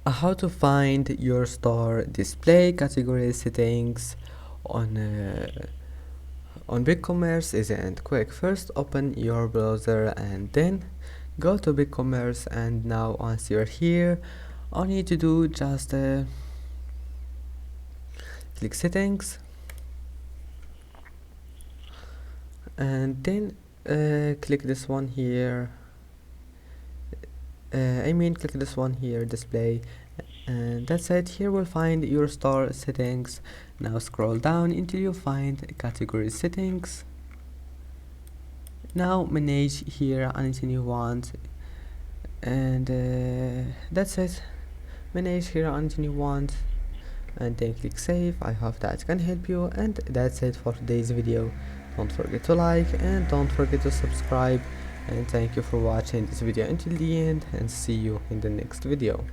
How to find your store display category settings on BigCommerce isn't quick. First open your browser and then go to BigCommerce, and now once you're here, all you need to do just click settings and then click this one here. Click this one here, display, and that's it. Here we'll find your store settings. Now scroll down until you find category settings. Now manage here anything you want, and that's it. Manage here anything you want and then click save. I hope that can help you, and that's it for today's video. Don't forget to like and don't forget to subscribe, and thank you for watching this video until the end, and see you in the next video.